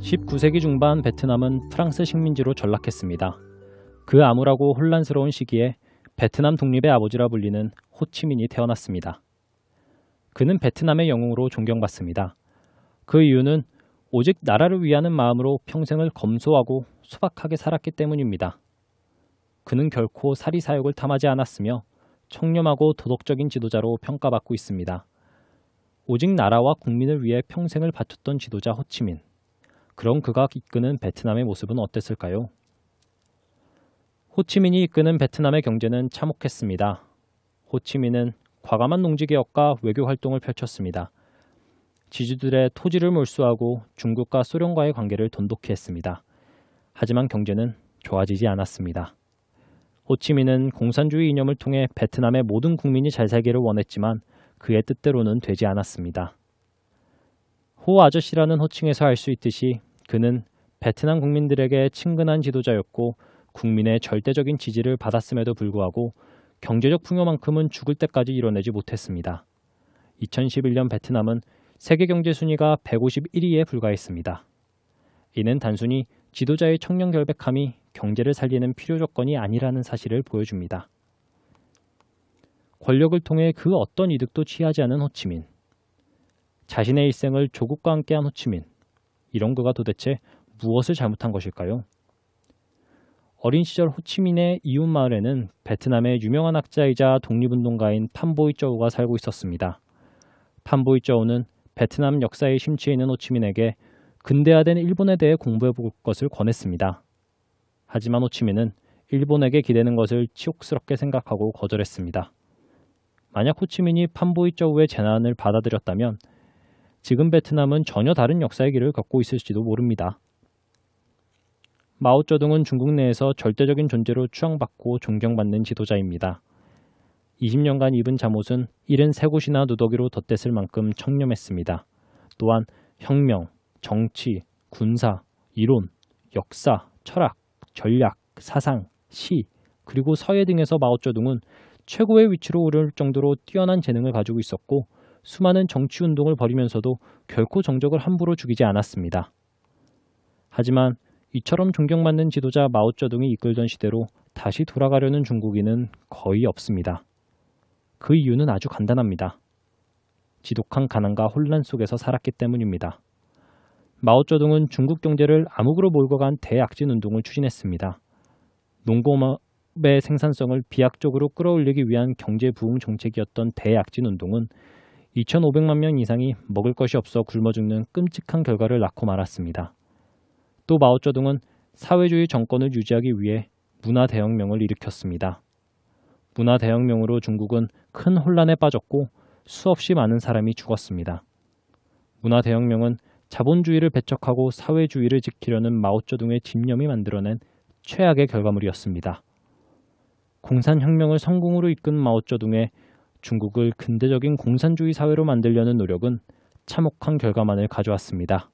19세기 중반 베트남은 프랑스 식민지로 전락했습니다. 그 암울하고 혼란스러운 시기에 베트남 독립의 아버지라 불리는 호치민이 태어났습니다. 그는 베트남의 영웅으로 존경받습니다. 그 이유는 오직 나라를 위하는 마음으로 평생을 검소하고 소박하게 살았기 때문입니다. 그는 결코 사리사욕을 탐하지 않았으며 청렴하고 도덕적인 지도자로 평가받고 있습니다. 오직 나라와 국민을 위해 평생을 바쳤던 지도자 호치민. 그럼 그가 이끄는 베트남의 모습은 어땠을까요? 호치민이 이끄는 베트남의 경제는 참혹했습니다. 호치민은 과감한 농지개혁과 외교 활동을 펼쳤습니다. 지주들의 토지를 몰수하고 중국과 소련과의 관계를 돈독히 했습니다. 하지만 경제는 좋아지지 않았습니다. 호치민은 공산주의 이념을 통해 베트남의 모든 국민이 잘 살기를 원했지만 그의 뜻대로는 되지 않았습니다. 호 아저씨라는 호칭에서 알 수 있듯이 그는 베트남 국민들에게 친근한 지도자였고 국민의 절대적인 지지를 받았음에도 불구하고 경제적 풍요만큼은 죽을 때까지 이뤄내지 못했습니다. 2011년 베트남은 세계 경제 순위가 151위에 불과했습니다. 이는 단순히 지도자의 청렴 결백함이 경제를 살리는 필요 조건이 아니라는 사실을 보여줍니다. 권력을 통해 그 어떤 이득도 취하지 않은 호치민. 자신의 일생을 조국과 함께한 호치민. 이런 그가 도대체 무엇을 잘못한 것일까요? 어린 시절 호치민의 이웃 마을에는 베트남의 유명한 학자이자 독립운동가인 판보이 저우가 살고 있었습니다. 판보이 저우는 베트남 역사에 심취해 있는 호치민에게 근대화된 일본에 대해 공부해 볼 것을 권했습니다. 하지만 호치민은 일본에게 기대는 것을 치욕스럽게 생각하고 거절했습니다. 만약 호치민이 판보이 저우의 제안을 받아들였다면 지금 베트남은 전혀 다른 역사의 길을 걷고 있을지도 모릅니다. 마오쩌둥은 중국 내에서 절대적인 존재로 추앙받고 존경받는 지도자입니다. 20년간 입은 잠옷은 이른 새곳이나 누더기로 덧댔을 만큼 청렴했습니다. 또한 혁명, 정치, 군사, 이론, 역사, 철학, 전략, 사상, 시, 그리고 서예 등에서 마오쩌둥은 최고의 위치로 오를 정도로 뛰어난 재능을 가지고 있었고 수많은 정치운동을 벌이면서도 결코 정적을 함부로 죽이지 않았습니다. 하지만 이처럼 존경받는 지도자 마오쩌둥이 이끌던 시대로 다시 돌아가려는 중국인은 거의 없습니다. 그 이유는 아주 간단합니다. 지독한 가난과 혼란 속에서 살았기 때문입니다. 마오쩌둥은 중국 경제를 암흑으로 몰고 간 대약진 운동을 추진했습니다. 농공업의 생산성을 비약적으로 끌어올리기 위한 경제 부흥 정책이었던 대약진 운동은 2,500만 명 이상이 먹을 것이 없어 굶어 죽는 끔찍한 결과를 낳고 말았습니다. 또 마오쩌둥은 사회주의 정권을 유지하기 위해 문화대혁명을 일으켰습니다. 문화대혁명으로 중국은 큰 혼란에 빠졌고 수없이 많은 사람이 죽었습니다. 문화대혁명은 자본주의를 배척하고 사회주의를 지키려는 마오쩌둥의 집념이 만들어낸 최악의 결과물이었습니다. 공산혁명을 성공으로 이끈 마오쩌둥의 중국을 근대적인 공산주의 사회로 만들려는 노력은 참혹한 결과만을 가져왔습니다.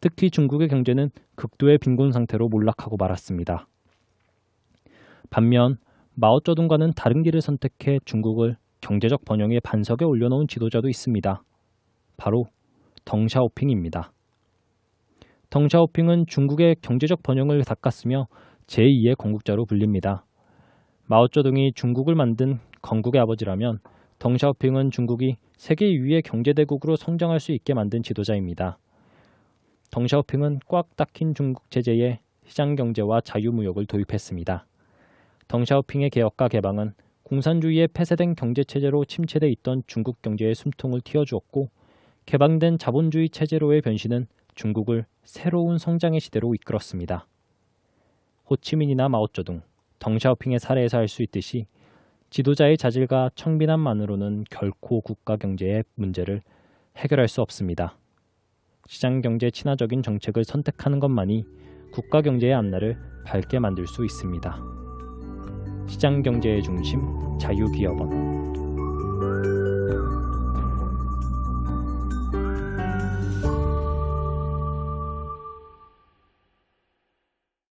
특히 중국의 경제는 극도의 빈곤 상태로 몰락하고 말았습니다. 반면 마오쩌둥과는 다른 길을 선택해 중국을 경제적 번영의 반석에 올려놓은 지도자도 있습니다. 바로 덩샤오핑입니다. 덩샤오핑은 중국의 경제적 번영을 닦았으며 제2의 건국자로 불립니다. 마오쩌둥이 중국을 만든 건국의 아버지라면 덩샤오핑은 중국이 세계 2위의 경제대국으로 성장할 수 있게 만든 지도자입니다. 덩샤오핑은 꽉 닦인 중국 체제에 시장경제와 자유무역을 도입했습니다. 덩샤오핑의 개혁과 개방은 공산주의에 폐쇄된 경제체제로 침체돼 있던 중국 경제의 숨통을 틔워주었고 개방된 자본주의 체제로의 변신은 중국을 새로운 성장의 시대로 이끌었습니다. 호치민이나 마오쩌둥, 덩샤오핑의 사례에서 알 수 있듯이 지도자의 자질과 청빈함만으로는 결코 국가 경제의 문제를 해결할 수 없습니다. 시장경제 친화적인 정책을 선택하는 것만이 국가 경제의 앞날을 밝게 만들 수 있습니다. 시장경제의 중심, 자유기업원.